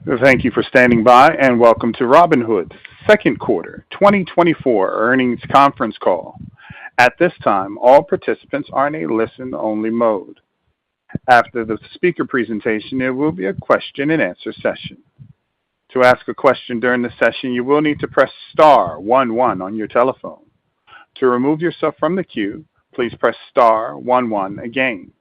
Thank you for standing by, and welcome to Robinhood's second quarter 2024 earnings conference call. At this time, all participants are in a listen-only mode. After the speaker presentation, there will be a question-and-answer session. To ask a question during the session, you will need to press star 11 on your telephone. To remove yourself from the queue, please press star 11 again.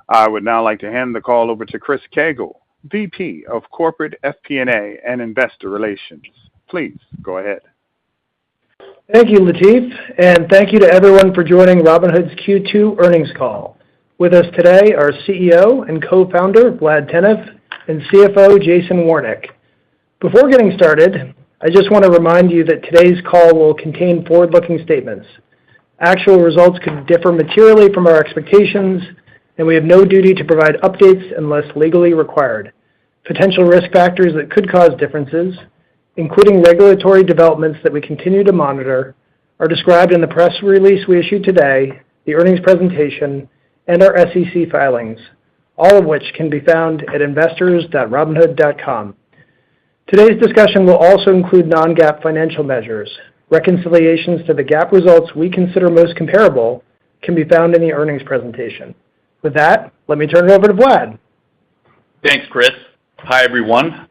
I would now like to hand the call over to Chris Cagle, VP of Corporate FP&A and Investor Relations. Please go ahead. Thank you, Latif, and thank you to everyone for joining Robinhood's Q2 earnings call. With us today are CEO and co-founder Vlad Tenev and CFO Jason Warnick. Before getting started, I just want to remind you that today's call will contain forward-looking statements. Actual results could differ materially from our expectations, and we have no duty to provide updates unless legally required. Potential risk factors that could cause differences, including regulatory developments that we continue to monitor, are described in the press release we issued today, the earnings presentation, and our SEC filings, all of which can be found at investors.robinhood.com. Today's discussion will also include non-GAAP financial measures. Reconciliations to the GAAP results we consider most comparable can be found in the earnings presentation. With that, let me turn it over to Vlad. Thanks, Chris. Hi, everyone.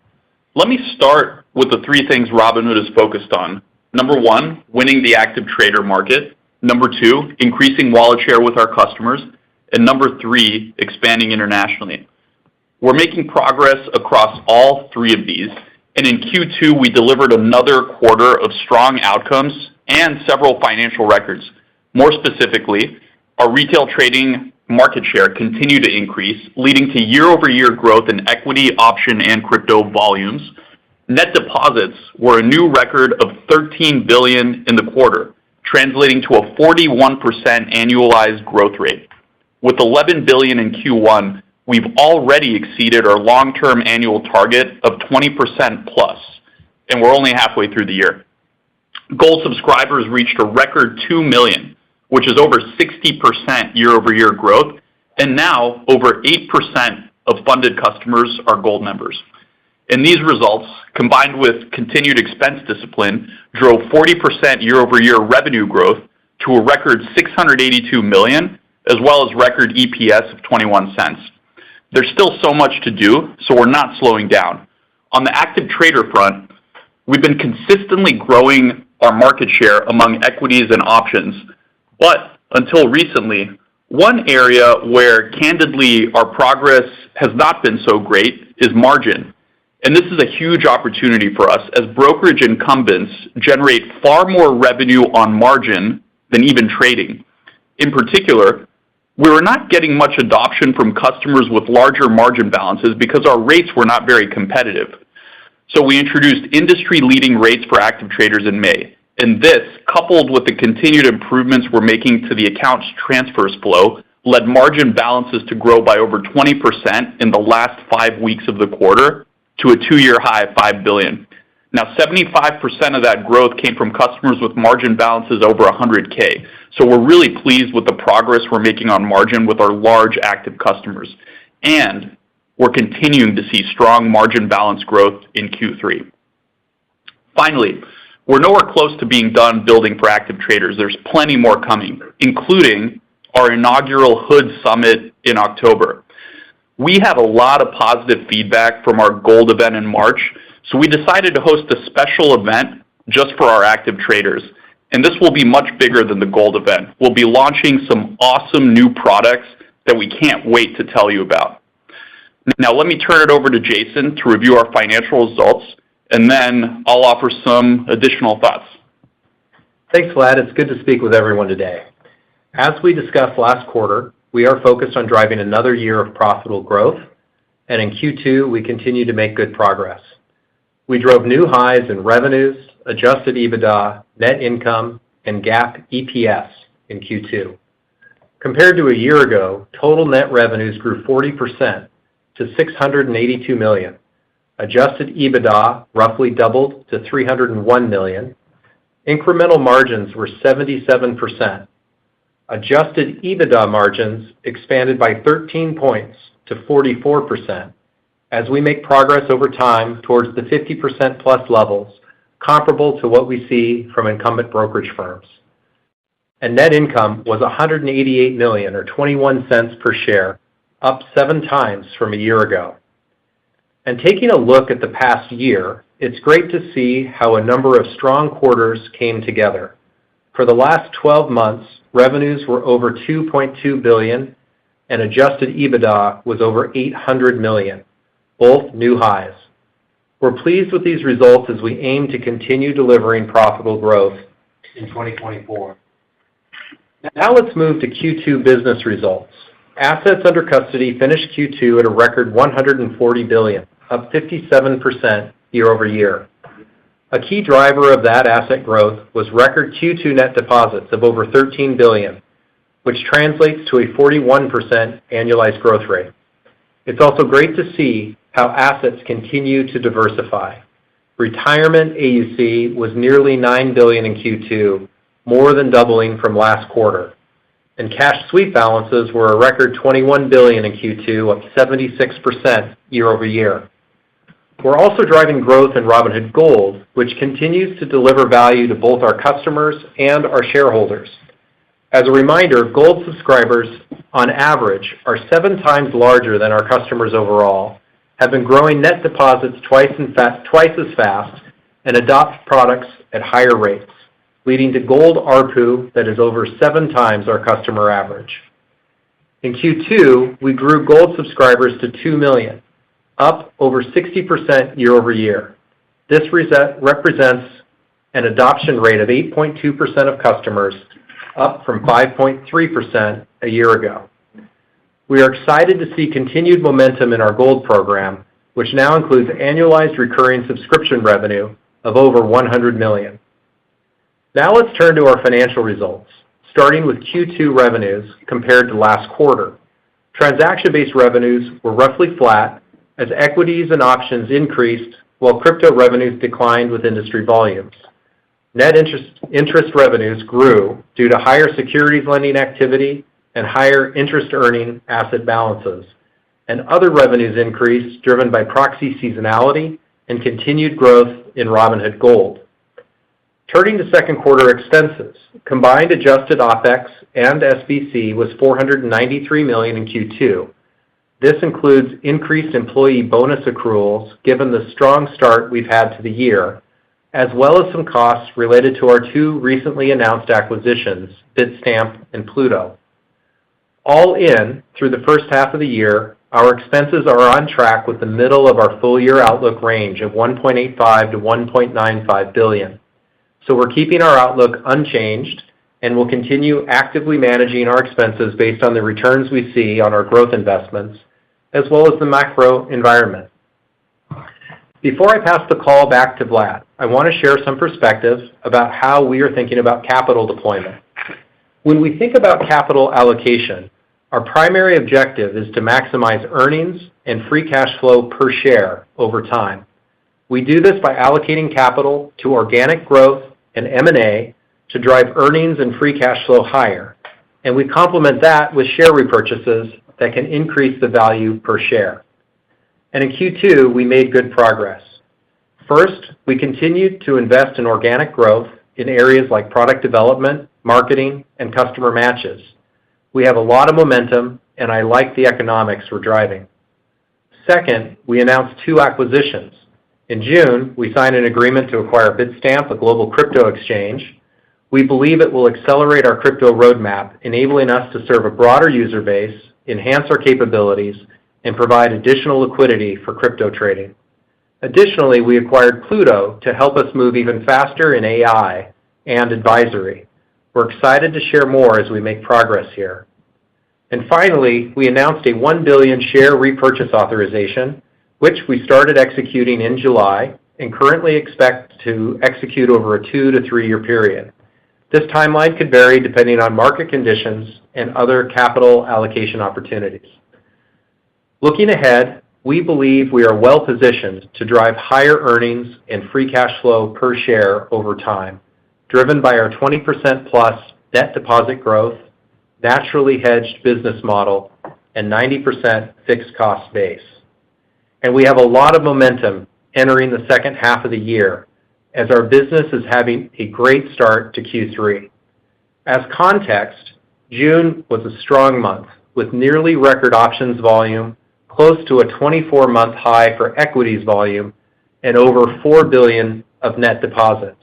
Let me start with the three things Robinhood is focused on. Number one, winning the active trader market. Number two, increasing wallet share with our customers. And number three, expanding internationally. We're making progress across all three of these. And in Q2, we delivered another quarter of strong outcomes and several financial records. More specifically, our retail trading market share continued to increase, leading to year-over-year growth in equity, option, and crypto volumes. Net deposits were a new record of $13 billion in the quarter, translating to a 41% annualized growth rate. With $11 billion in Q1, we've already exceeded our long-term annual target of 20% plus, and we're only halfway through the year. Gold subscribers reached a record 2 million, which is over 60% year-over-year growth, and now over 8% of funded customers are Gold members. And these results, combined with continued expense discipline, drove 40% year-over-year revenue growth to a record $682 million, as well as record EPS of 21 cents. There's still so much to do, so we're not slowing down. On the active trader front, we've been consistently growing our market share among equities and options. But until recently, one area where candidly our progress has not been so great is margin. And this is a huge opportunity for us as brokerage incumbents generate far more revenue on margin than even trading. In particular, we were not getting much adoption from customers with larger margin balances because our rates were not very competitive. So we introduced industry-leading rates for active traders in May. And this, coupled with the continued improvements we're making to the account's transfers flow, led margin balances to grow by over 20% in the last 5 weeks of the quarter to a 2-year high of $5 billion. Now, 75% of that growth came from customers with margin balances over $100K. So we're really pleased with the progress we're making on margin with our large active customers. And we're continuing to see strong margin balance growth in Q3. Finally, we're nowhere close to being done building for active traders. There's plenty more coming, including our inaugural Hood Summit in October. We had a lot of positive feedback from our Gold event in March, so we decided to host a special event just for our active traders. And this will be much bigger than the Gold event. We'll be launching some awesome new products that we can't wait to tell you about. Now, let me turn it over to Jason to review our financial results, and then I'll offer some additional thoughts. Thanks, Vlad. It's good to speak with everyone today. As we discussed last quarter, we are focused on driving another year of profitable growth, and in Q2, we continue to make good progress. We drove new highs in revenues, adjusted EBITDA, net income, and GAAP EPS in Q2. Compared to a year ago, total net revenues grew 40% to $682 million. Adjusted EBITDA roughly doubled to $301 million. Incremental margins were 77%. Adjusted EBITDA margins expanded by 13 points to 44%, as we make progress over time towards the 50% plus levels, comparable to what we see from incumbent brokerage firms. And net income was $188 million, or 21 cents per share, up 7 times from a year ago. And taking a look at the past year, it's great to see how a number of strong quarters came together. For the last 12 months, revenues were over $2.2 billion, and adjusted EBITDA was over $800 million, both new highs. We're pleased with these results as we aim to continue delivering profitable growth in 2024. Now let's move to Q2 business results. Assets under custody finished Q2 at a record $140 billion, up 57% year over year. A key driver of that asset growth was record Q2 net deposits of over $13 billion, which translates to a 41% annualized growth rate. It's also great to see how assets continue to diversify. Retirement AUC was nearly $9 billion in Q2, more than doubling from last quarter. And cash sweep balances were a record $21 billion in Q2, up 76% year over year. We're also driving growth in Robinhood Gold, which continues to deliver value to both our customers and our shareholders. As a reminder, Gold subscribers, on average, are 7 times larger than our customers overall, have been growing net deposits twice as fast, and adopt products at higher rates, leading to Gold ARPU that is over 7 times our customer average. In Q2, we grew Gold subscribers to 2 million, up over 60% year over year. This represents an adoption rate of 8.2% of customers, up from 5.3% a year ago. We are excited to see continued momentum in our Gold program, which now includes annualized recurring subscription revenue of over $100 million. Now let's turn to our financial results, starting with Q2 revenues compared to last quarter. Transaction-based revenues were roughly flat as equities and options increased while crypto revenues declined with industry volumes. Net interest revenues grew due to higher securities lending activity and higher interest-earning asset balances, and other revenues increased driven by proxy seasonality and continued growth in Robinhood Gold. Turning to second quarter expenses, combined adjusted OPEX and SBC was $493 million in Q2. This includes increased employee bonus accruals given the strong start we've had to the year, as well as some costs related to our 2 recently announced acquisitions, Bitstamp and Pluto. All in, through the first half of the year, our expenses are on track with the middle of our full-year outlook range of $1.85 to $1.95 billion. So we're keeping our outlook unchanged, and we'll continue actively managing our expenses based on the returns we see on our growth investments, as well as the macro environment. Before I pass the call back to Vlad, I want to share some perspective about how we are thinking about capital deployment. When we think about capital allocation, our primary objective is to maximize earnings and free cash flow per share over time. We do this by allocating capital to organic growth and M&A to drive earnings and free cash flow higher, and we complement that with share repurchases that can increase the value per share. And in Q2, we made good progress. First, we continued to invest in organic growth in areas like product development, marketing, and customer matches. We have a lot of momentum, and I like the economics we're driving. Second, we announced 2 acquisitions. In June, we signed an agreement to acquire Bitstamp, a global crypto exchange. We believe it will accelerate our crypto roadmap, enabling us to serve a broader user base, enhance our capabilities, and provide additional liquidity for crypto trading. Additionally, we acquired Pluto to help us move even faster in AI and advisory. We're excited to share more as we make progress here. And finally, we announced a $1 billion share repurchase authorization, which we started executing in July and currently expect to execute over a 2 to 3 year period. This timeline could vary depending on market conditions and other capital allocation opportunities. Looking ahead, we believe we are well positioned to drive higher earnings and free cash flow per share over time, driven by our 20% plus net deposit growth, naturally hedged business model, and 90% fixed cost base. and we have a lot of momentum entering the second half of the year as our business is having a great start to Q3. As context, June was a strong month with nearly record options volume, close to a 24-month high for equities volume, and over $4 billion of net deposits.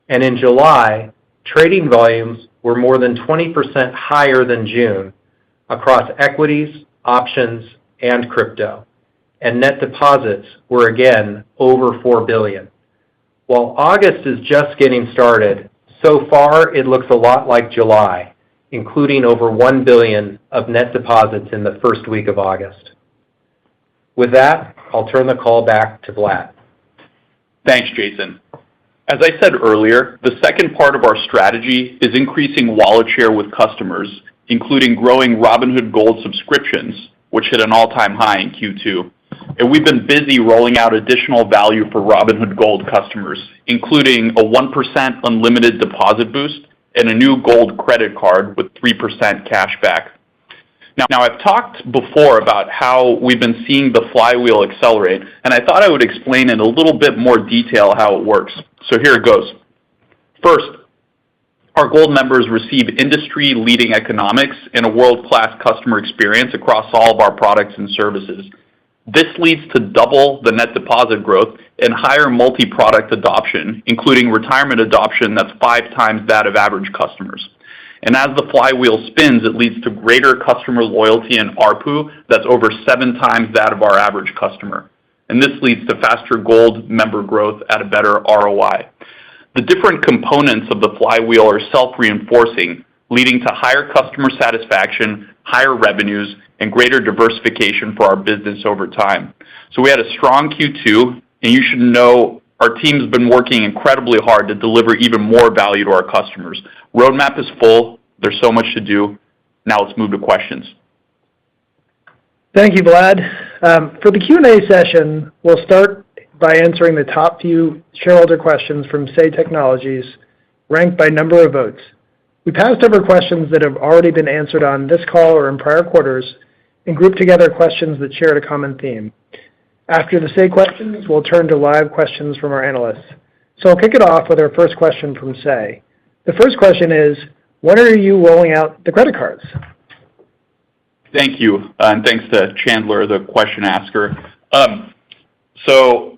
And in July, trading volumes were more than 20% higher than June across equities, options, and crypto. And net deposits were again over $4 billion. While August is just getting started, so far it looks a lot like July, including over $1 billion of net deposits in the first week of August. With that, I'll turn the call back to Vlad. Thanks, Jason. As I said earlier, the second part of our strategy is increasing wallet share with customers, including growing Robinhood Gold subscriptions, which hit an all-time high in Q2. And we've been busy rolling out additional value for Robinhood Gold customers, including a 1% unlimited deposit boost and a new Gold credit card with 3% cash back. Now, I've talked before about how we've been seeing the flywheel accelerate, and I thought I would explain in a little bit more detail how it works. So here it goes. First, our Gold members receive industry-leading economics and a world-class customer experience across all of our products and services. This leads to double the net deposit growth and higher multi-product adoption, including retirement adoption that's 5 times that of average customers. And as the flywheel spins, it leads to greater customer loyalty and ARPU that's over 7 times that of our average customer. And this leads to faster Gold member growth at a better ROI. The different components of the flywheel are self-reinforcing, leading to higher customer satisfaction, higher revenues, and greater diversification for our business over time. So we had a strong Q2, and you should know our team's been working incredibly hard to deliver even more value to our customers. Roadmap is full. There's so much to do. Now let's move to questions. Thank you, Vlad. For the Q&A session, we'll start by answering the top few shareholder questions from Say Technologies, ranked by number of votes. We passed over questions that have already been answered on this call or in prior quarters and grouped together questions that shared a common theme. After the Say questions, we'll turn to live questions from our analysts. So I'll kick it off with our first question from Say. The first question is, when are you rolling out the credit cards? Thank you, and thanks to Chandler, the question asker. So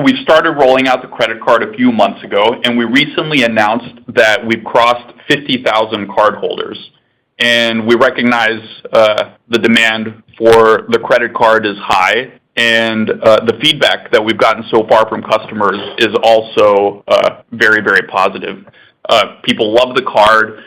we started rolling out the credit card a few months ago, and we recently announced that we've crossed 50,000 cardholders. And we recognize the demand for the credit card is high, and the feedback that we've gotten so far from customers is also very, very positive. People love the card.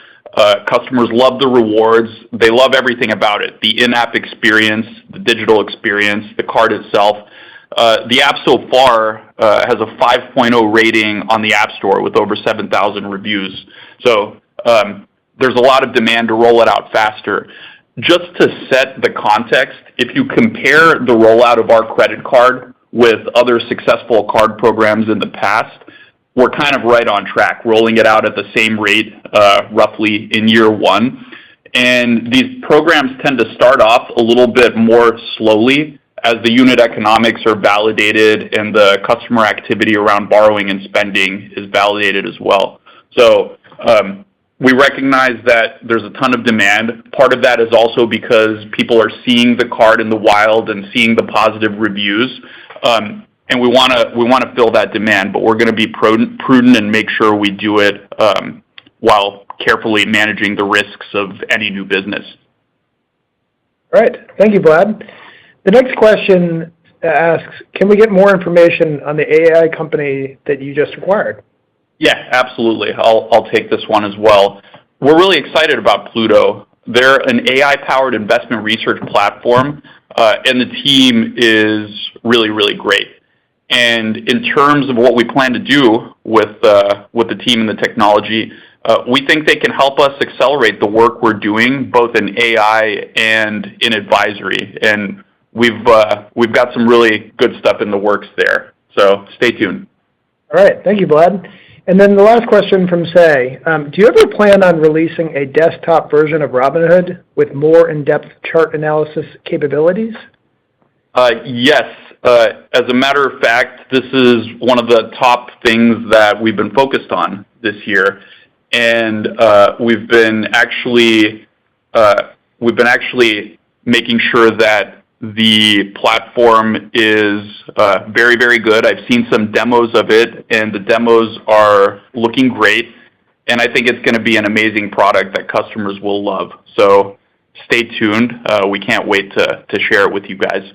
Customers love the rewards. They love everything about it, the in-app experience, the digital experience, the card itself. The app so far has a 5.0 rating on the App Store with over 7,000 reviews. So there's a lot of demand to roll it out faster. Just to set the context, if you compare the rollout of our credit card with other successful card programs in the past, we're kind of right on track, rolling it out at the same rate roughly in year one. And these programs tend to start off a little bit more slowly as the unit economics are validated and the customer activity around borrowing and spending is validated as well. So we recognize that there's a ton of demand. Part of that is also because people are seeing the card in the wild and seeing the positive reviews. And we want to fill that demand, but we're going to be prudent and make sure we do it while carefully managing the risks of any new business. All right. Thank you, Vlad. The next question asks, can we get more information on the AI company that you just acquired? Yeah, absolutely. I'll take this one as well. We're really excited about Pluto. They're an AI-powered investment research platform, and the team is really, really great. And in terms of what we plan to do with the team and the technology, we think they can help us accelerate the work we're doing, both in AI and in advisory. And we've got some really good stuff in the works there. So stay tuned. All right. Thank you, Vlad. And then the last question from Say, do you ever plan on releasing a desktop version of Robinhood with more in-depth chart analysis capabilities? Yes. As a matter of fact, this is one of the top things that we've been focused on this year, and we've been actually making sure that the platform is very, very good. I've seen some demos of it, and the demos are looking great. And I think it's going to be an amazing product that customers will love. So stay tuned. We can't wait to share it with you guys.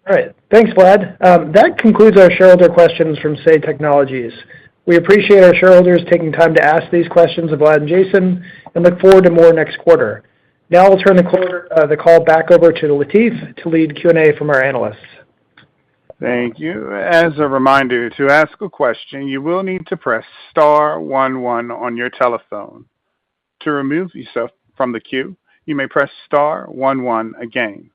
All right. Thanks, Vlad. That concludes our shareholder questions from Say Technologies. We appreciate our shareholders taking time to ask these questions of Vlad and Jason and look forward to more next quarter. Now I'll turn the call back over to Latif to lead Q&A from our analysts. Thank you. As a reminder, to ask a question, you will need to press star 11 on your telephone. To remove yourself from the queue, you may press star 11 again.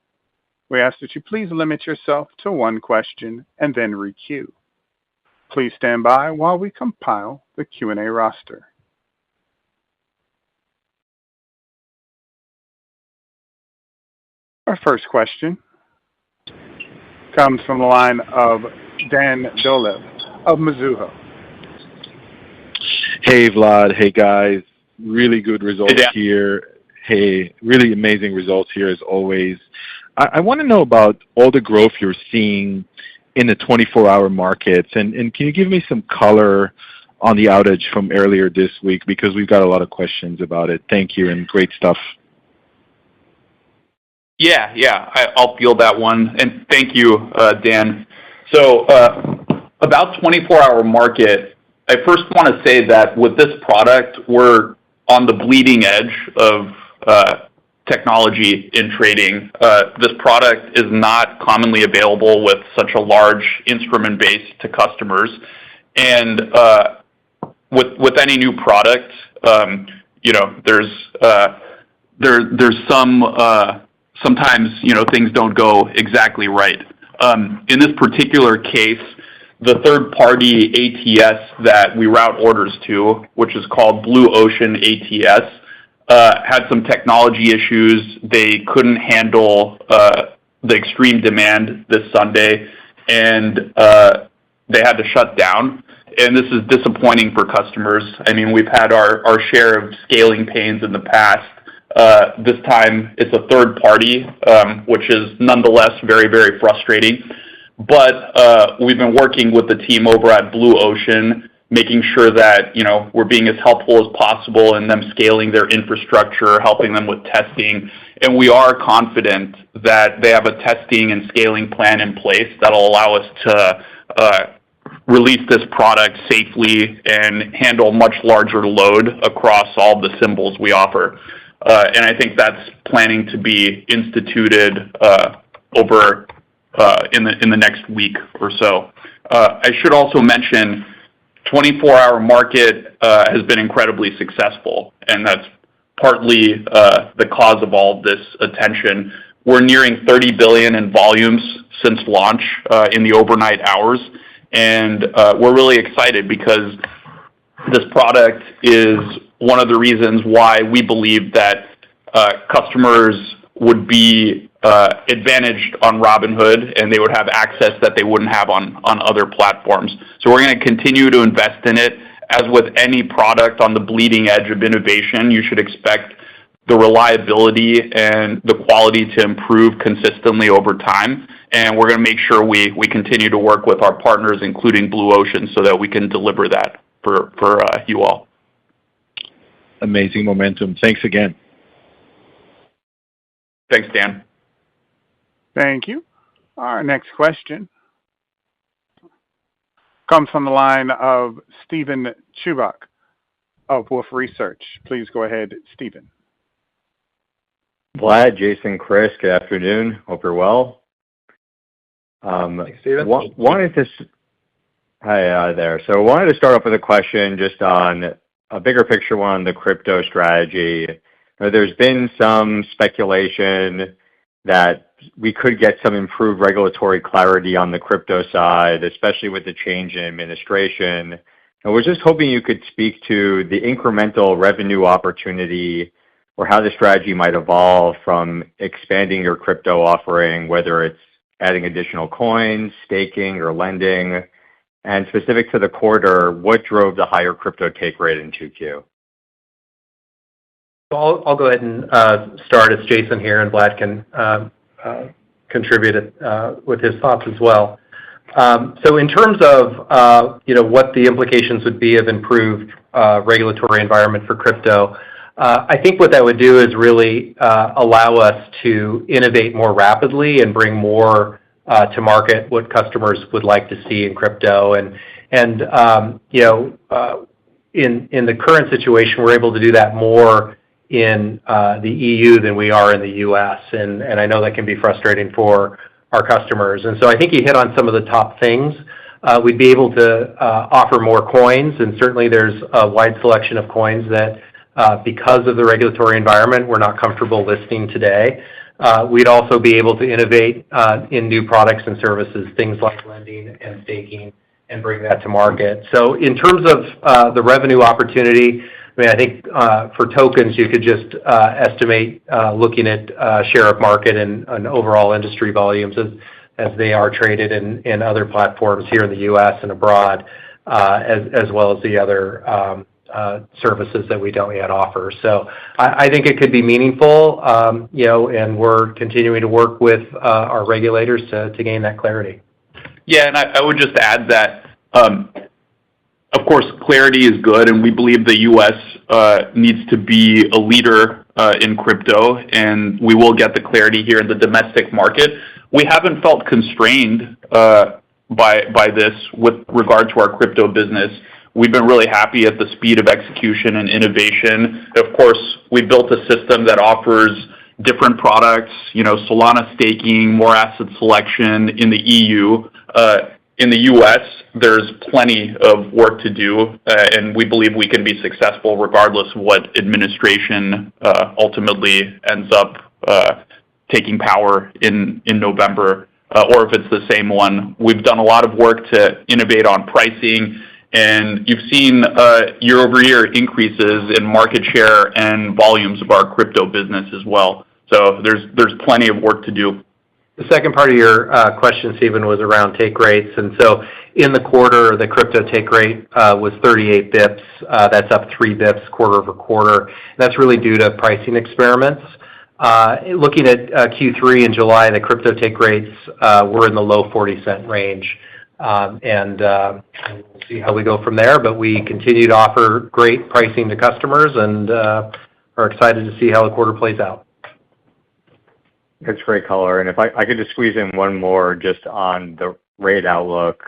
We ask that you please limit yourself to one question and then re-queue. Please stand by while we compile the Q&A roster. Our first question comes from the line of Dan Dolev of Mizuho. Hey, Vlad. Hey, guys. Really good results here. Hey, really amazing results here as always. I want to know about all the growth you're seeing in the 24-hour markets. And can you give me some color on the outage from earlier this week? Because we've got a lot of questions about it. Thank you, and great stuff. Yeah, I'll field that one. And thank you, Dan. So about 24-hour market, I first want to say that with this product, we're on the bleeding edge of technology in trading. This product is not commonly available with such a large instrument base to customers. And with any new product, there's sometimes things don't go exactly right. In this particular case, the third-party ATS that we route orders to, which is called Blue Ocean ATS, had some technology issues. They couldn't handle the extreme demand this Sunday, and they had to shut down. And this is disappointing for customers. I mean, we've had our share of scaling pains in the past. This time it's a third party, which is nonetheless very, very frustrating. But we've been working with the team over at Blue Ocean, making sure that we're being as helpful as possible in them scaling their infrastructure, helping them with testing. And we are confident that they have a testing and scaling plan in place that'll allow us to release this product safely and handle much larger load across all the symbols we offer. And I think that's planning to be instituted over in the next week or so. I should also mention 24-hour market has been incredibly successful, and that's partly the cause of all this attention. We're nearing 30 billion in volumes since launch in the overnight hours, and we're really excited because this product is one of the reasons why we believe that customers would be advantaged on Robinhood, and they would have access that they wouldn't have on other platforms. So we're going to continue to invest in it. As with any product on the bleeding edge of innovation, you should expect the reliability and the quality to improve consistently over time. And we're going to make sure we continue to work with our partners, including Blue Ocean, so that we can deliver that for you all. Amazing momentum. Thanks again. Thanks, Dan. Thank you. Our next question comes from the line of Steven Chubak of Wolfe Research. Please go ahead, Steven. Vlad, Jason, Chris, good afternoon. Hope you're well. Thanks, Steven. Hi there. So I wanted to start off with a question just on a bigger picture one, the crypto strategy. There's been some speculation that we could get some improved regulatory clarity on the crypto side, especially with the change in administration. I was just hoping you could speak to the incremental revenue opportunity or how the strategy might evolve from expanding your crypto offering, whether it's adding additional coins, staking, or lending? And specific to the quarter, what drove the higher crypto take rate in 2Q? I'll go ahead and start. It's Jason here, and Vlad can contribute with his thoughts as well. So in terms of what the implications would be of improved regulatory environment for crypto, I think what that would do is really allow us to innovate more rapidly and bring more to market what customers would like to see in crypto. And in the current situation, we're able to do that more in the EU than we are in the US, and I know that can be frustrating for our customers. And so I think you hit on some of the top things. We'd be able to offer more coins, and certainly there's a wide selection of coins that, because of the regulatory environment, we're not comfortable listing today. We'd also be able to innovate in new products and services, things like lending and staking, and bring that to market. So in terms of the revenue opportunity, I mean, I think for tokens, you could just estimate looking at share of market and overall industry volumes as they are traded in other platforms here in the U.S. and abroad, as well as the other services that we don't yet offer. So I think it could be meaningful, and we're continuing to work with our regulators to gain that clarity. Yeah, and I would just add that, of course, clarity is good, and we believe the U.S. Needs to be a leader in crypto, and we will get the clarity here in the domestic market. We haven't felt constrained by this with regard to our crypto business. We've been really happy at the speed of execution and innovation. Of course, we built a system that offers different products, Solana staking, more asset selection in the EU. In the U.S., there's plenty of work to do, and we believe we can be successful regardless of what administration ultimately ends up taking power in November, or if it's the same one. We've done a lot of work to innovate on pricing, and you've seen year-over-year increases in market share and volumes of our crypto business as well. So there's plenty of work to do. The second part of your question, Stephen, was around take rates. And so in the quarter, the crypto take rate was 38 bips. That's up 3 bips quarter over quarter. That's really due to pricing experiments. Looking at Q3 in July, the crypto take rates were in the low 40-cent range. And we'll see how we go from there. But we continue to offer great pricing to customers and are excited to see how the quarter plays out. That's great color. And if I could just squeeze in one more just on the rate outlook.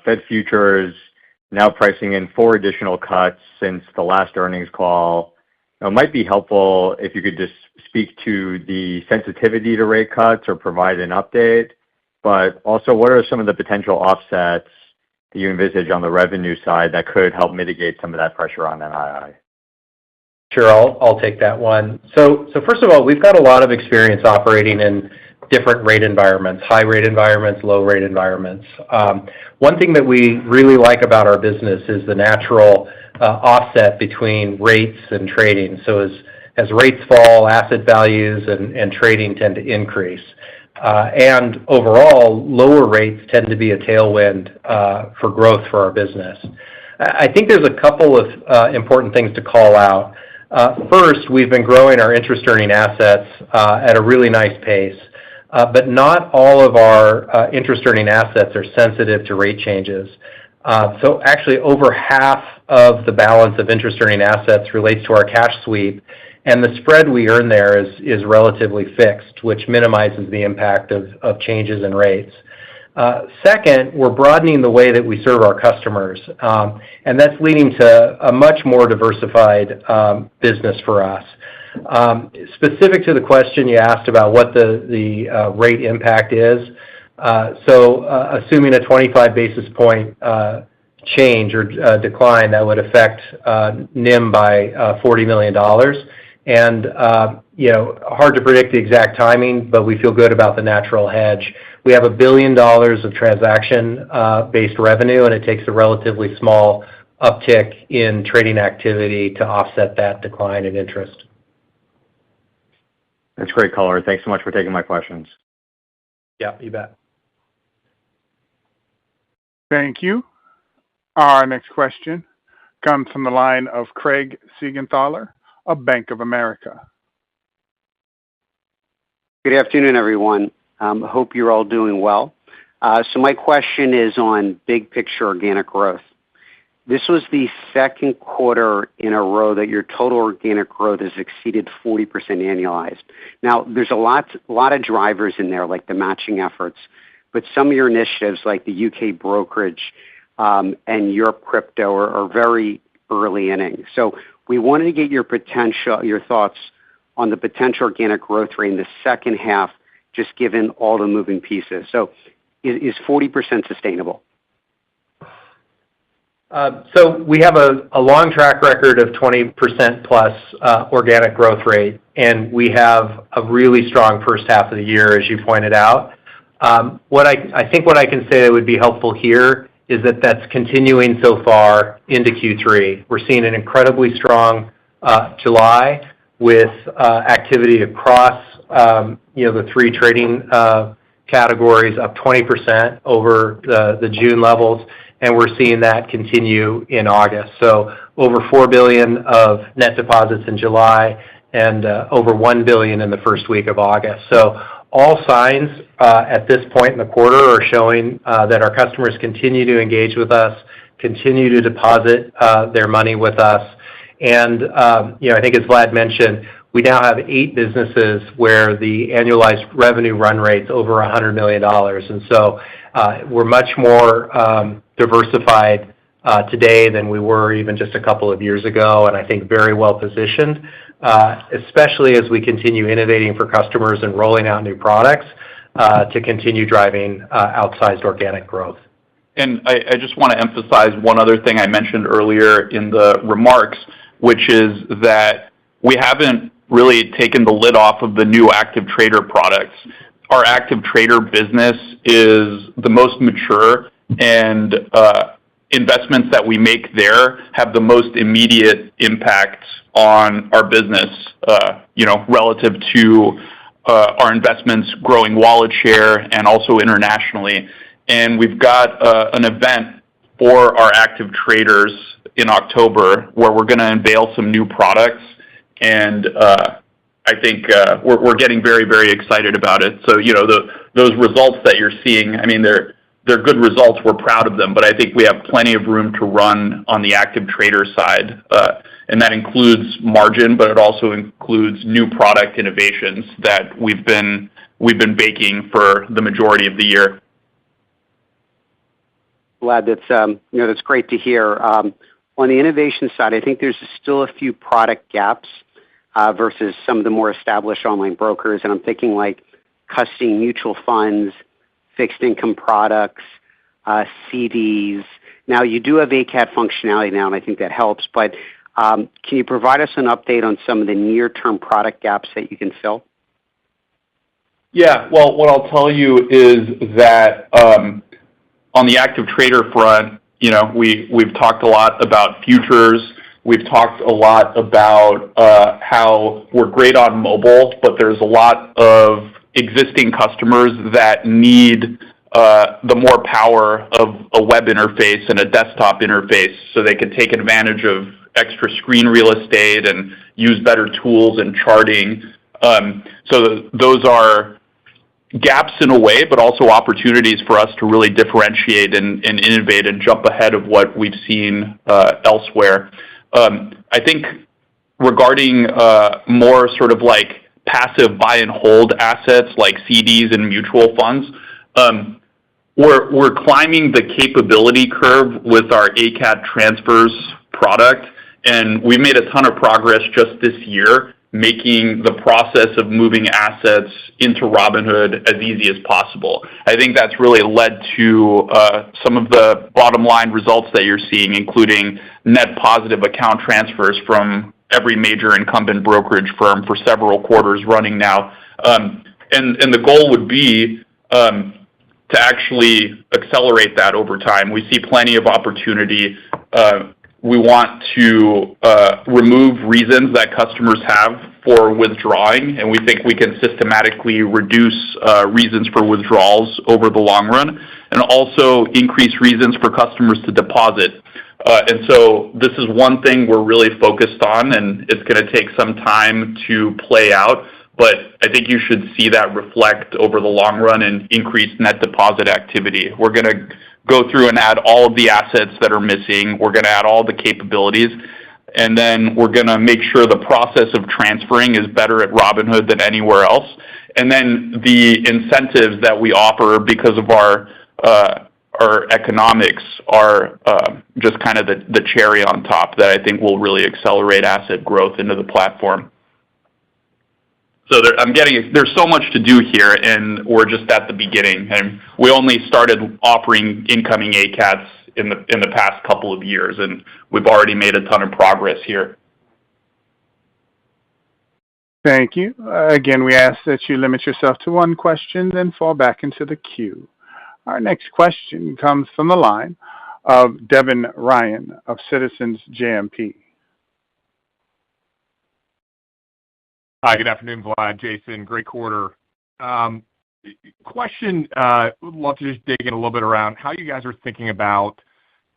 Fed futures now pricing in 4 additional cuts since the last earnings call. It might be helpful if you could just speak to the sensitivity to rate cuts or provide an update. But also, what are some of the potential offsets that you envisage on the revenue side that could help mitigate some of that pressure on NII? Sure, I'll take that one. So first of all, we've got a lot of experience operating in different rate environments, high rate environments, low rate environments. One thing that we really like about our business is the natural offset between rates and trading. So as rates fall, asset values and trading tend to increase. And overall, lower rates tend to be a tailwind for growth for our business. I think there's a couple of important things to call out. First, we've been growing our interest-earning assets at a really nice pace, but not all of our interest-earning assets are sensitive to rate changes. So actually, over half of the balance of interest-earning assets relates to our cash sweep, and the spread we earn there is relatively fixed, which minimizes the impact of changes in rates. Second, we're broadening the way that we serve our customers, and that's leading to a much more diversified business for us. Specific to the question you asked about what the rate impact is, so assuming a 25 basis point change or decline, that would affect NIM by $40 million. And hard to predict the exact timing, but we feel good about the natural hedge. We have $1 billion of transaction-based revenue, and it takes a relatively small uptick in trading activity to offset that decline in interest. That's great color. Thanks so much for taking my questions. Yeah, you bet. Thank you. Our next question comes from the line of Craig Siegenthaler of Bank of America. Good afternoon, everyone. Hope you're all doing well. So my question is on big picture organic growth. This was the second quarter in a row that your total organic growth has exceeded 40% annualized. Now, there's a lot of drivers in there, like the matching efforts, but some of your initiatives, like the UK brokerage and Europe crypto, are very early innings. So we wanted to get your thoughts on the potential organic growth rate in the second half, just given all the moving pieces. So is 40% sustainable? So we have a long track record of 20% plus organic growth rate, and we have a really strong first half of the year, as you pointed out. What I can say that would be helpful here is that that's continuing so far into Q3. We're seeing an incredibly strong July with activity across the three trading categories up 20% over the June levels, and we're seeing that continue in August. So over $4 billion of net deposits in July and over $1 billion in the first week of August. So all signs at this point in the quarter are showing that our customers continue to engage with us, continue to deposit their money with us. And I think as Vlad mentioned, we now have 8 businesses where the annualized revenue run rate's over $100 million. And so we're much more diversified today than we were even just a couple of years ago, and I think very well positioned, especially as we continue innovating for customers and rolling out new products to continue driving outsized organic growth. And I just want to emphasize one other thing I mentioned earlier in the remarks, which is that we haven't really taken the lid off of the new active trader products. Our active trader business is the most mature, and investments that we make there have the most immediate impact on our business, relative to our investments growing wallet share and also internationally. And we've got an event for our active traders in October where we're going to unveil some new products, and I think we're getting very, very excited about it. So, those results that you're seeing, I mean, they're good results. We're proud of them, but I think we have plenty of room to run on the active trader side, and that includes margin, but it also includes new product innovations that we've been baking for the majority of the year. Vlad, that's great to hear. On the innovation side, I think there's still a few product gaps versus some of the more established online brokers, and I'm thinking like custody mutual funds, fixed income products, CDs. Now, you do have ACAT functionality now, and I think that helps, but can you provide us an update on some of the near-term product gaps that you can fill? Yeah, well, what I'll tell you is that on the active trader front, we've talked a lot about futures. We've talked a lot about how we're great on mobile, but there's a lot of existing customers that need the more power of a web interface and a desktop interface so they can take advantage of extra screen real estate and use better tools and charting. So those are gaps in a way, but also opportunities for us to really differentiate and innovate and jump ahead of what we've seen elsewhere. I think regarding more sort of like passive buy and hold assets like CDs and mutual funds, we're climbing the capability curve with our ACAT transfers product, and we made a ton of progress just this year, making the process of moving assets into Robinhood as easy as possible. I think that's really led to some of the bottom line results that you're seeing, including net positive account transfers from every major incumbent brokerage firm for several quarters running now. And the goal would be to actually accelerate that over time. We see plenty of opportunity we want to remove reasons that customers have for withdrawing, and we think we can systematically reduce reasons for withdrawals over the long run, and also increase reasons for customers to deposit. And so this is one thing we're really focused on, and it's going to take some time to play out, but I think you should see that reflect over the long run in increased net deposit activity. We're going to go through and add all of the assets that are missing. We're going to add all the capabilities, and then we're going to make sure the process of transferring is better at Robinhood than anywhere else. And then the incentives that we offer because of our economics are just kind of the cherry on top that I think will really accelerate asset growth into the platform. So there's so much to do here, and we're just at the beginning. And we only started offering incoming ACATs in the past couple of years, and we've already made a ton of progress here. Thank you. Again, we ask that you limit yourself to one question, then fall back into the queue. Our next question comes from the line of Devin Ryan of Citizens JMP. Hi, good afternoon, Vlad, Jason. Great quarter. Question, would love to just dig in a little bit around how you guys are thinking about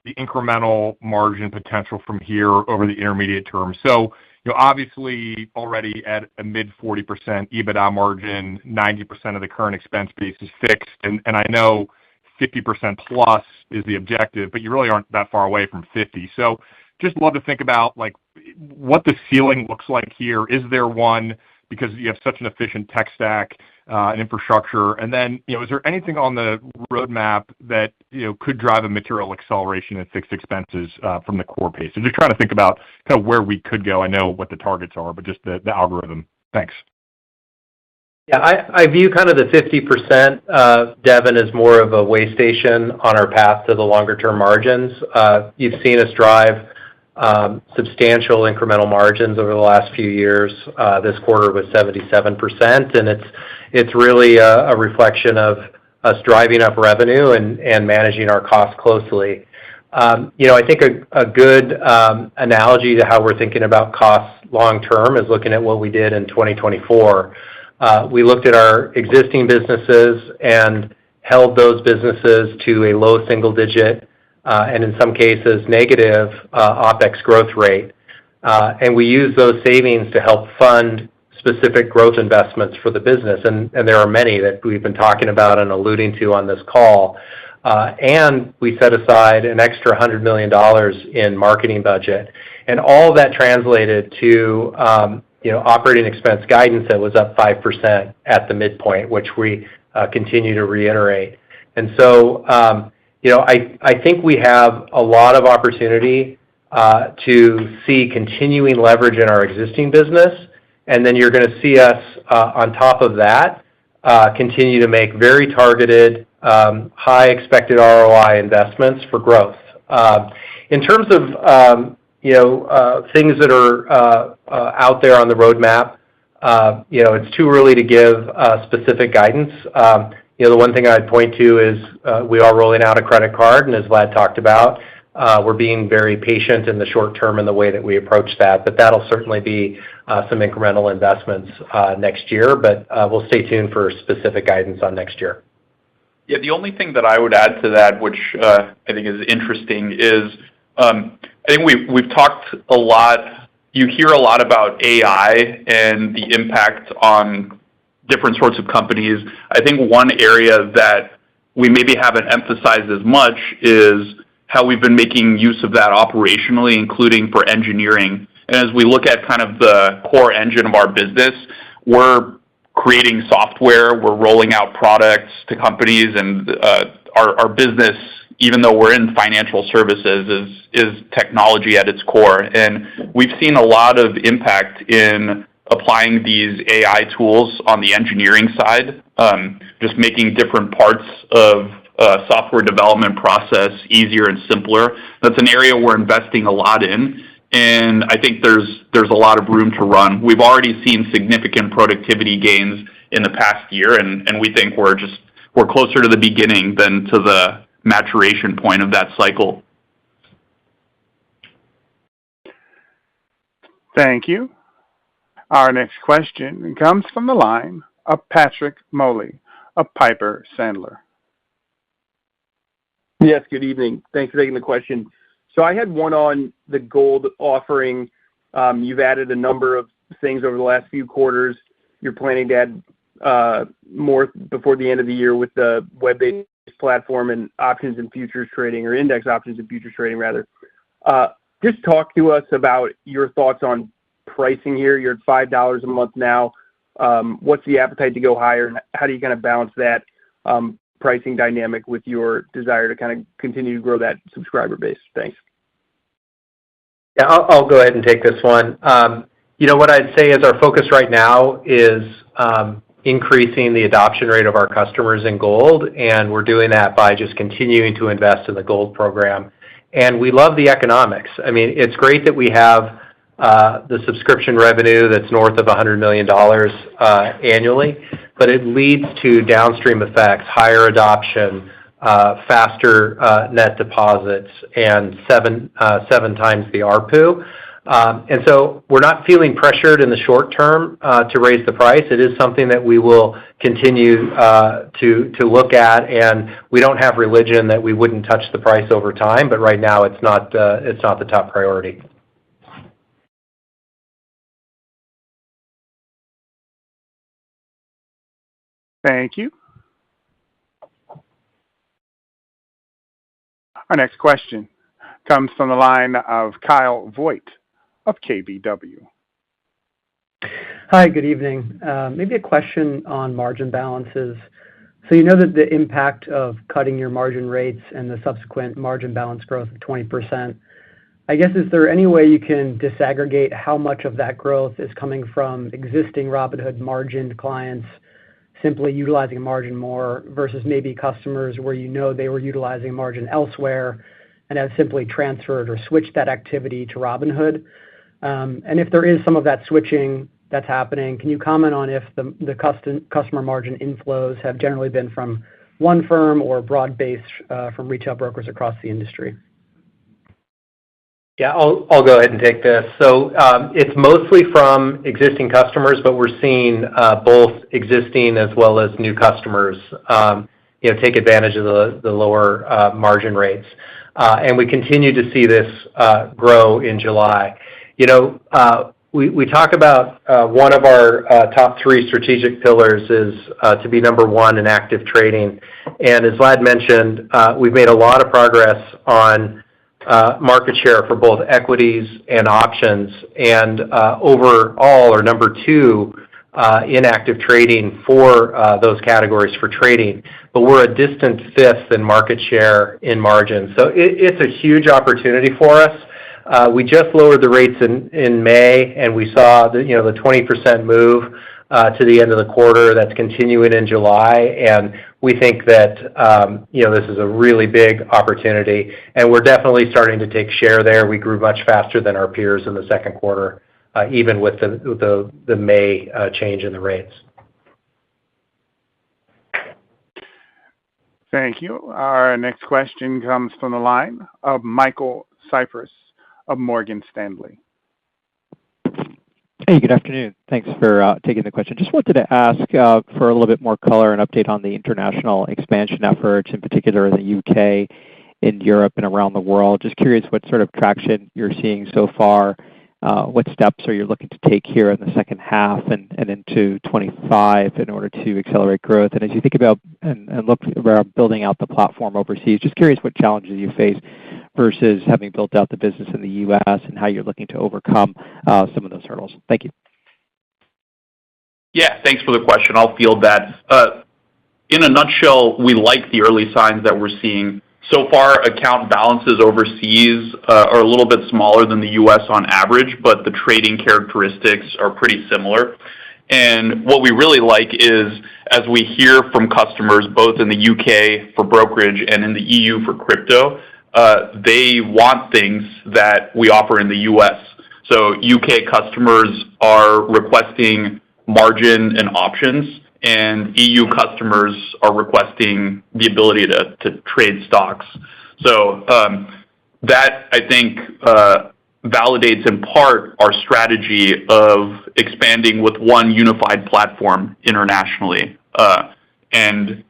the incremental margin potential from here over the intermediate term. So, obviously already at a mid 40% EBITDA margin, 90% of the current expense base is fixed, and I know 50% plus is the objective, but you really aren't that far away from 50. So just love to think about like what the ceiling looks like here. Is there one, because you have such an efficient tech stack and infrastructure? And then, is there anything on the roadmap that, could drive a material acceleration in fixed expenses from the core pace? So just trying to think about kind of where we could go. I know what the targets are, but just the algorithm. Thanks. Yeah, I view kind of the 50%, Devin, as more of a way station on our path to the longer term margins. You've seen us drive substantial incremental margins over the last few years. This quarter was 77%, and it's really a reflection of us driving up revenue and managing our costs closely. I think a good analogy to how we're thinking about costs long term is looking at what we did in 2024. We looked at our existing businesses and held those businesses to a low single digit and in some cases negative OpEx growth rate. And we use those savings to help fund specific growth investments for the business. And there are many that we've been talking about and alluding to on this call. And we set aside an extra $100 million in marketing budget. And all of that translated to operating expense guidance that was up 5% at the midpoint, which we continue to reiterate. And so, I think we have a lot of opportunity to see continuing leverage in our existing business. And then you're going to see us, on top of that, continue to make very targeted, high expected ROI investments for growth. In terms of things that are out there on the roadmap, it's too early to give specific guidance. The one thing I'd point to is we are rolling out a credit card, and as Vlad talked about, we're being very patient in the short term in the way that we approach that. But that'll certainly be some incremental investments next year. But we'll stay tuned for specific guidance on next year. Yeah, the only thing that I would add to that, which I think is interesting, is I think we've talked a lot. You hear a lot about AI and the impact on different sorts of companies. I think one area that we maybe haven't emphasized as much is how we've been making use of that operationally, including for engineering. And as we look at kind of the core engine of our business, we're creating software, we're rolling out products to companies, and our business, even though we're in financial services, is technology at its core. And we've seen a lot of impact in applying these AI tools on the engineering side, just making different parts of software development process easier and simpler. That's an area we're investing a lot in, and I think there's a lot of room to run. We've already seen significant productivity gains in the past year, and we think we're closer to the beginning than to the maturation point of that cycle. Thank you. Our next question comes from the line of Patrick Moley of Piper Sandler. Yes, good evening. Thanks for taking the question. So I had one on the gold offering. You've added a number of things over the last few quarters. You're planning to add more before the end of the year with the web-based platform and options and futures trading, or index options and futures trading, rather. Just talk to us about your thoughts on pricing here. You're at $5 a month now. What's the appetite to go higher, and how do you kind of balance that pricing dynamic with your desire to kind of continue to grow that subscriber base? Thanks. Yeah, I'll go ahead and take this one. What I'd say is our focus right now is increasing the adoption rate of our customers in gold, and we're doing that by just continuing to invest in the gold program. And we love the economics. I mean, it's great that we have the subscription revenue that's north of $100 million annually, but it leads to downstream effects, higher adoption, faster net deposits, and seven times the ARPU. And so we're not feeling pressured in the short term to raise the price. It is something that we will continue to look at, and we don't have religion that we wouldn't touch the price over time, but right now it's not the top priority. Thank you. Our next question comes from the line of Kyle Voigt of KBW. Hi, good evening. Maybe a question on margin balances. So you know that the impact of cutting your margin rates and the subsequent margin balance growth of 20%. I guess, is there any way you can disaggregate how much of that growth is coming from existing Robinhood margined clients simply utilizing a margin more versus maybe customers where you know they were utilizing margin elsewhere and have simply transferred or switched that activity to Robinhood? And if there is some of that switching that's happening, can you comment on if the customer margin inflows have generally been from one firm or broad-based from retail brokers across the industry? Yeah, I'll go ahead and take this. So it's mostly from existing customers, but we're seeing both existing as well as new customers take advantage of the lower margin rates. And we continue to see this grow in July. We talk about one of our top three strategic pillars is to be number one in active trading. And as Vlad mentioned, we've made a lot of progress on market share for both equities and options, and overall are number two in active trading for those categories for trading. But we're a distant fifth in market share in margin. So it's a huge opportunity for us. We just lowered the rates in May, and we saw the 20% move to the end of the quarter. That's continuing in July, and we think that this is a really big opportunity, and we're definitely starting to take share there. We grew much faster than our peers in the second quarter, even with the May change in the rates. Thank you. Our next question comes from the line of Michael Cyprys of Morgan Stanley. Hey, good afternoon. Thanks for taking the question. Just wanted to ask for a little bit more color and update on the international expansion efforts, in particular in the UK, in Europe, and around the world. Just curious what sort of traction you're seeing so far. What steps are you looking to take here in the second half and into 25 in order to accelerate growth? And as you think about and look around building out the platform overseas, just curious what challenges you face versus having built out the business in the U.S. and how you're looking to overcome some of those hurdles. Thank you. Yeah, thanks for the question. I'll field that. In a nutshell, we like the early signs that we're seeing. So far, account balances overseas are a little bit smaller than the U.S. on average, but the trading characteristics are pretty similar. And what we really like is, as we hear from customers, both in the UK for brokerage and in the EU for crypto, they want things that we offer in the U.S. So UK customers are requesting margin and options, and EU customers are requesting the ability to trade stocks. So that, I think, validates in part our strategy of expanding with one unified platform internationally, and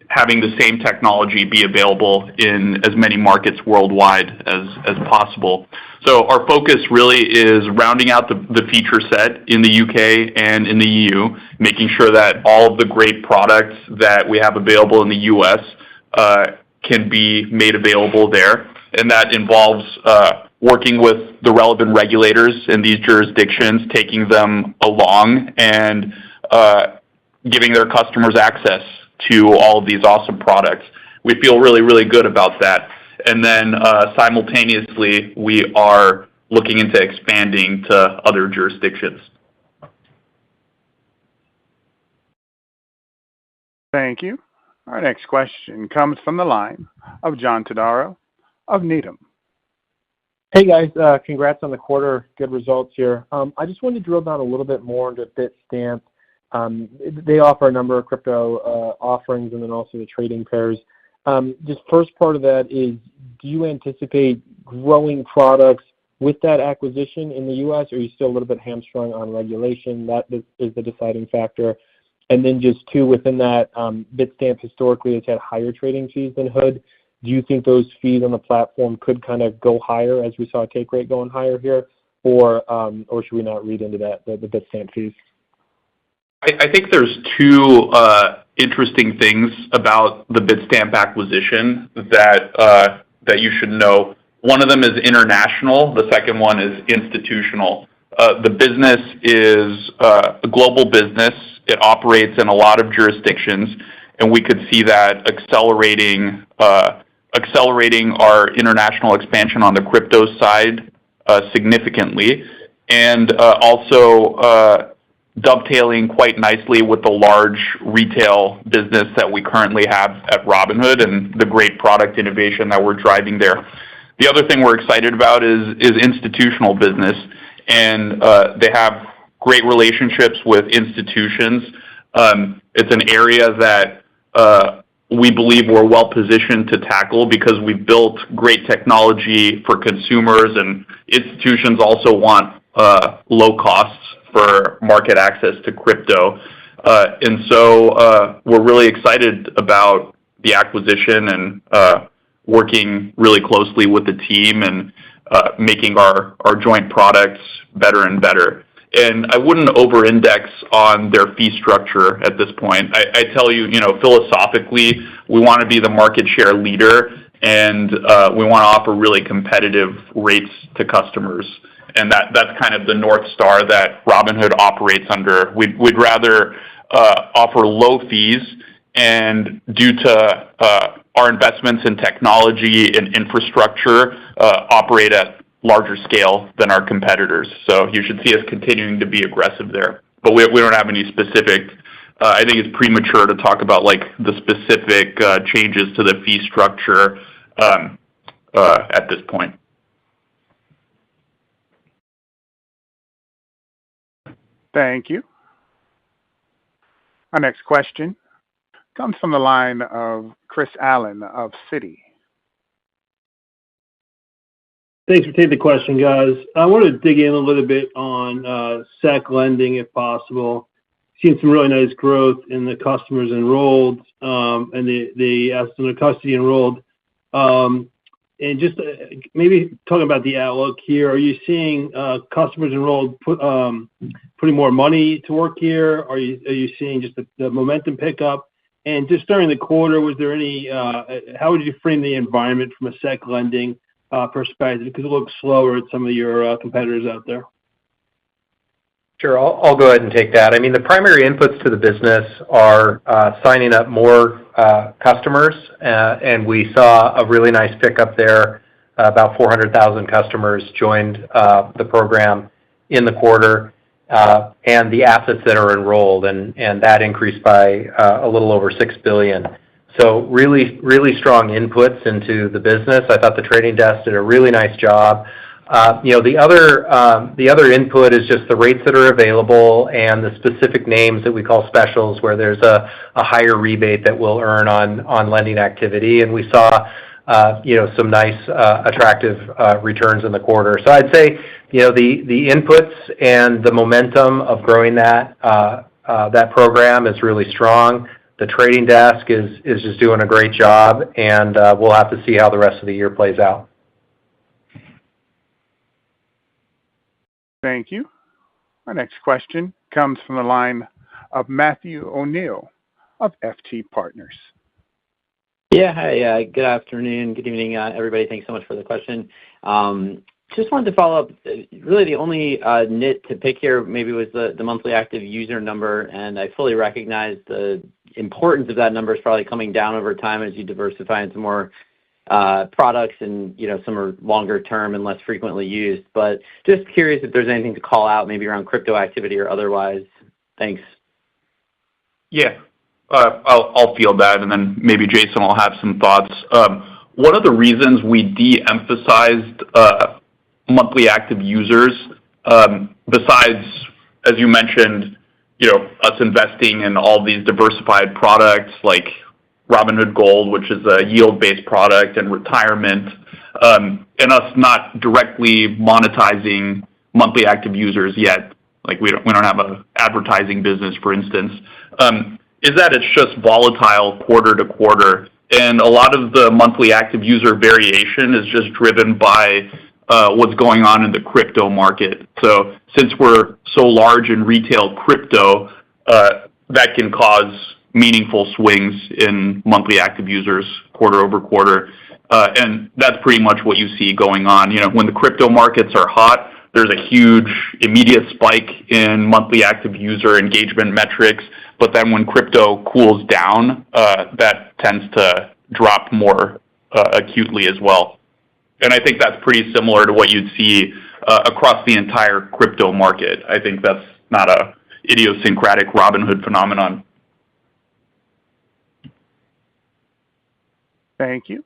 having the same technology be available in as many markets worldwide as possible. So our focus really is rounding out the feature set in the UK and in the EU, making sure that all of the great products that we have available in the US can be made available there. And that involves working with the relevant regulators in these jurisdictions, taking them along and giving their customers access to all of these awesome products. We feel really, really good about that. And then simultaneously, we are looking into expanding to other jurisdictions. Thank you. Our next question comes from the line of John Todaro of Needham. Hey guys, congrats on the quarter. Good results here. I just wanted to drill down a little bit more into Bitstamp. They offer a number of crypto offerings and then also the trading pairs. Just first part of that is, do you anticipate growing products with that acquisition in the U.S., or are you still a little bit hamstrung on regulation? That is the deciding factor. And then just two, within that, Bitstamp historically has had higher trading fees than Hood. Do you think those fees on the platform could kind of go higher as we saw a take rate going higher here, or should we not read into that, the Bitstamp fees? I think there's two interesting things about the Bitstamp acquisition that you should know. One of them is international. The second one is institutional. The business is a global business. It operates in a lot of jurisdictions, and we could see that accelerating our international expansion on the crypto side significantly, and also dovetailing quite nicely with the large retail business that we currently have at Robinhood and the great product innovation that we're driving there. The other thing we're excited about is institutional business, and they have great relationships with institutions. It's an area that we believe we're well positioned to tackle because we've built great technology for consumers, and institutions also want low costs for market access to crypto. And so we're really excited about the acquisition and working really closely with the team and making our joint products better and better. And I wouldn't over-index on their fee structure at this point. I tell you, philosophically, we want to be the market share leader, and we want to offer really competitive rates to customers. And that's kind of the North Star that Robinhood operates under. We'd rather offer low fees, and due to our investments in technology and infrastructure, operate at larger scale than our competitors. So you should see us continuing to be aggressive there. But we don't have any specific, I think it's premature to talk about like the specific changes to the fee structure at this point. Thank you. Our next question comes from the line of Chris Allen of Citi. Thanks for taking the question, guys. I wanted to dig in a little bit on SEC lending, if possible. Seen some really nice growth in the customers enrolled and the assets under custody enrolled. And just maybe talking about the outlook here, are you seeing customers enrolled putting more money to work here? Are you seeing just the momentum pick up? And just during the quarter, was there any? How would you frame the environment from a SEC lending perspective? Because it looks slower at some of your competitors out there. Sure, I'll go ahead and take that. I mean, the primary inputs to the business are signing up more customers, and we saw a really nice pickup there. About 400,000 customers joined the program in the quarter, and the assets that are enrolled, and that increased by a little over $6 billion. So really, really strong inputs into the business. I thought the trading desk did a really nice job. The other input is just the rates that are available and the specific names that we call specials, where there's a higher rebate that we'll earn on lending activity. And we saw some nice attractive returns in the quarter. So I'd say the inputs and the momentum of growing that program is really strong. The trading desk is just doing a great job, and we'll have to see how the rest of the year plays out. Thank you. Our next question comes from the line of Matthew O'Neill of FT Partners. Yeah, hi. Good afternoon. Good evening, everybody. Thanks so much for the question. Just wanted to follow up. Really, the only nit to pick here maybe was the monthly active user number, and I fully recognize the importance of that number is probably coming down over time as you diversify into more products and some are longer term and less frequently used. But just curious if there's anything to call out, maybe around crypto activity or otherwise. Thanks. Yeah, I'll field that, and then maybe Jason will have some thoughts. One of the reasons we de-emphasized monthly active users, besides, as you mentioned, us investing in all these diversified products like Robinhood Gold, which is a yield-based product, and retirement, and us not directly monetizing monthly active users yet. Like we don't have an advertising business, for instance. Is that it's just volatile quarter to quarter, and a lot of the monthly active user variation is just driven by what's going on in the crypto market. So since we're so large in retail crypto, that can cause meaningful swings in monthly active users quarter over quarter. And that's pretty much what you see going on. When the crypto markets are hot, there's a huge immediate spike in monthly active user engagement metrics. But then when crypto cools down, that tends to drop more acutely as well. And I think that's pretty similar to what you'd see across the entire crypto market. I think that's not a idiosyncratic Robinhood phenomenon. Thank you.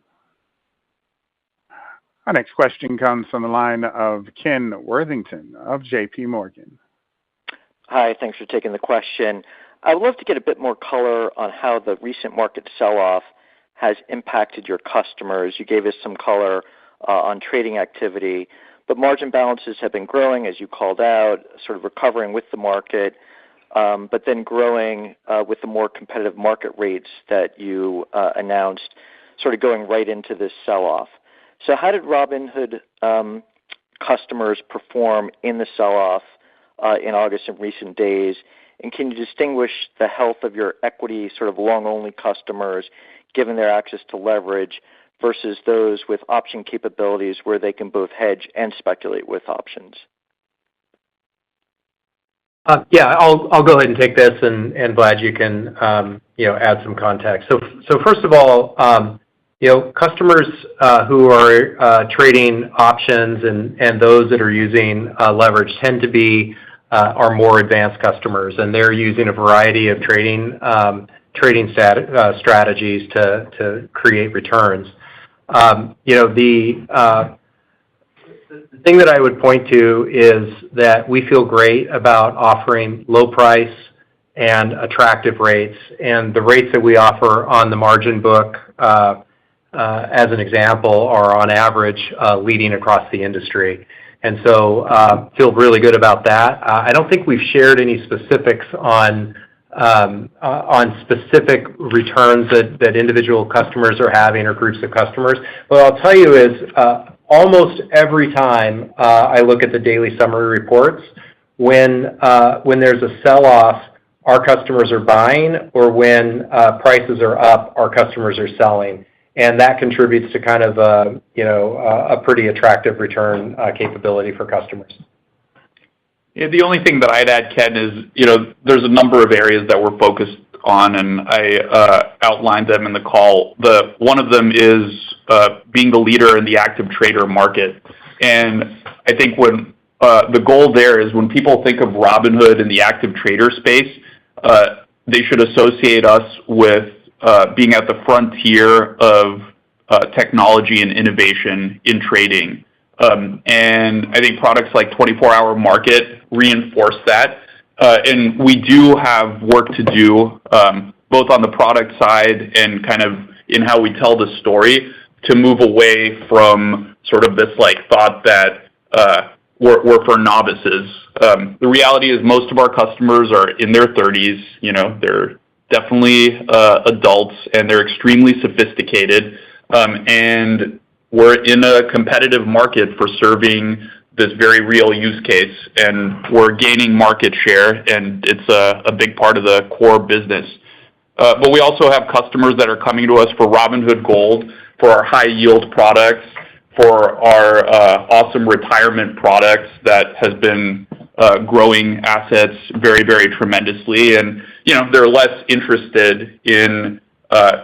Our next question comes from the line of Ken Worthington of J.P. Morgan. Hi, thanks for taking the question. I would love to get a bit more color on how the recent market sell-off has impacted your customers. You gave us some color on trading activity, but margin balances have been growing, as you called out, sort of recovering with the market, but then growing with the more competitive market rates that you announced, sort of going right into this sell-off. So how did Robinhood customers perform in the sell-off in August and recent days? And can you distinguish the health of your equity sort of long-only customers, given their access to leverage, versus those with option capabilities where they can both hedge and speculate with options? Yeah, I'll go ahead and take this, and Vlad, you can add some context. So first of all, customers who are trading options and those that are using leverage tend to be our more advanced customers, and they're using a variety of trading strategies to create returns. The thing that I would point to is that we feel great about offering low price and attractive rates, and the rates that we offer on the margin book, as an example, are on average leading across the industry. And so feel really good about that. I don't think we've shared any specifics on specific returns that individual customers are having or groups of customers. What I'll tell you is almost every time I look at the daily summary reports, when there's a sell-off, our customers are buying, or when prices are up, our customers are selling. And that contributes to kind of a pretty attractive return capability for customers. Yeah, the only thing that I'd add, Ken, is there's a number of areas that we're focused on, and I outlined them in the call. One of them is being the leader in the active trader market, and I think when the goal there is when people think of Robinhood in the active trader space, they should associate us with being at the frontier of technology and innovation in trading. And I think products like 24-hour market reinforce that. And we do have work to do, both on the product side and kind of in how we tell the story to move away from sort of this thought that we're for novices. The reality is most of our customers are in their 30s. They're definitely adults, and they're extremely sophisticated. And we're in a competitive market for serving this very real use case, and we're gaining market share, and it's a big part of the core business. But we also have customers that are coming to us for Robinhood Gold, for our high-yield products, for our awesome retirement products that has been growing assets very, very tremendously. And, they're less interested in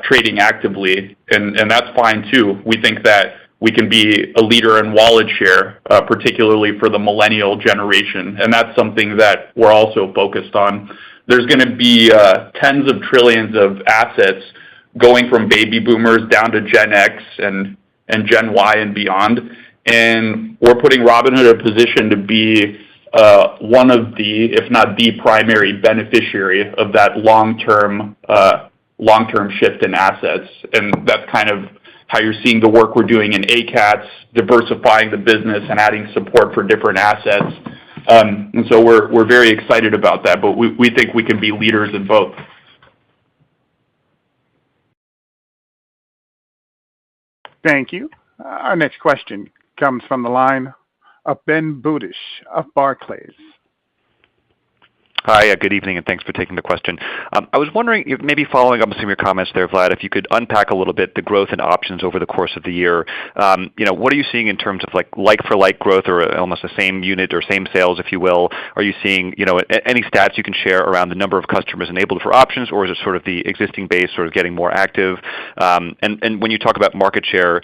trading actively, and that's fine too. We think that we can be a leader in wallet share, particularly for the millennial generation, and that's something that we're also focused on. There's going to be tens of trillions of assets going from baby boomers down to Gen X and Gen Y and beyond, and we're putting Robinhood in a position to be one of the, if not the primary beneficiary of that long-term shift in assets. And that's kind of how you're seeing the work we're doing in ACATS, diversifying the business and adding support for different assets. And so we're very excited about that, but we think we can be leaders in both. Thank you. Our next question comes from the line of Ben Budish of Barclays. Hi, good evening, and thanks for taking the question. I was wondering, if maybe following up on some of your comments there, Vlad, if you could unpack a little bit the growth in options over the course of the year. What are you seeing in terms of like-for-like growth, or almost the same unit or same sales, if you will? Are you seeing any stats you can share around the number of customers enabled for options, or is it sort of the existing base sort of getting more active? And when you talk about market share,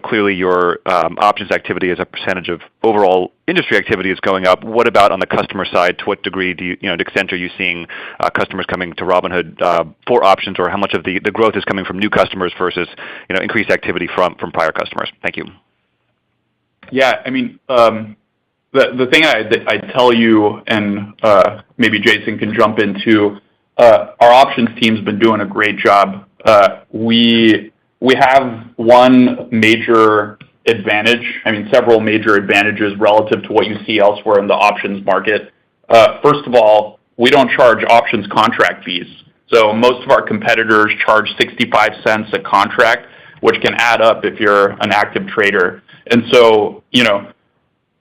clearly your options activity as a percentage of overall industry activity is going up. What about on the customer side? To what degree to extent are you seeing customers coming to Robinhood for options, or how much of the growth is coming from new customers versus increased activity from prior customers? Thank you. Yeah, I mean, the thing I'd tell you, and maybe Jason can jump into, our options team's been doing a great job. We have one major advantage, several major advantages relative to what you see elsewhere in the options market. First of all, we don't charge options contract fees. So most of our competitors charge 65 cents a contract, which can add up if you're an active trader. And so,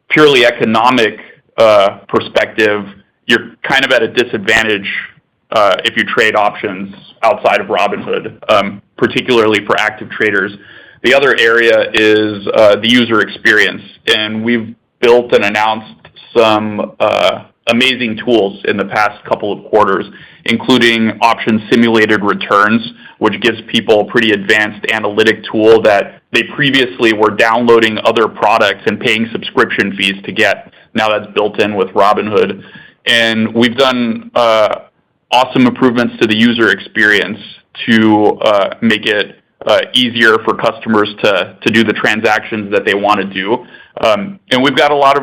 purely economic perspective, you're kind of at a disadvantage if you trade options outside of Robinhood, particularly for active traders. The other area is the user experience, and we've built and announced some amazing tools in the past couple of quarters, including option simulated returns, which gives people a pretty advanced analytic tool that they previously were downloading other products and paying subscription fees to get. Now that's built in with Robinhood. And we've done awesome improvements to the user experience to make it easier for customers to do the transactions that they want to do. And we've got a lot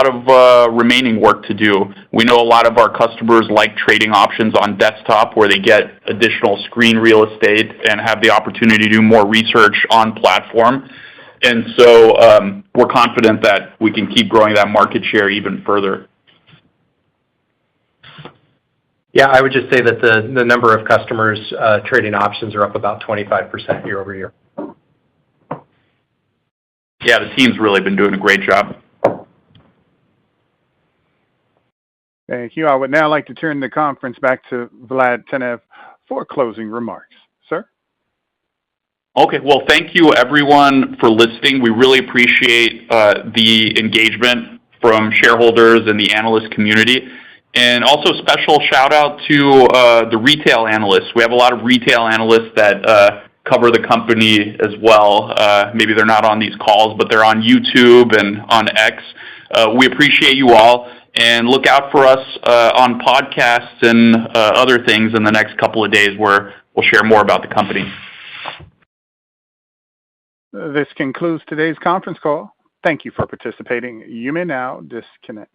of remaining work to do. We know a lot of our customers like trading options on desktop, where they get additional screen real estate and have the opportunity to do more research on platform. And so we're confident that we can keep growing that market share even further. Yeah, I would just say that the number of customers trading options are up about 25% year over year. Yeah, the team's really been doing a great job. Thank you. I would now like to turn the conference back to Vlad Tenev for closing remarks. Sir? Okay, well, thank you everyone for listening. We really appreciate the engagement from shareholders and the analyst community. And also special shout out to the retail analysts. We have a lot of retail analysts that cover the company as well. Maybe they're not on these calls, but they're on YouTube and on X. We appreciate you all, and look out for us on podcasts and other things in the next couple of days where we'll share more about the company. This concludes today's conference call. Thank you for participating. You may now disconnect.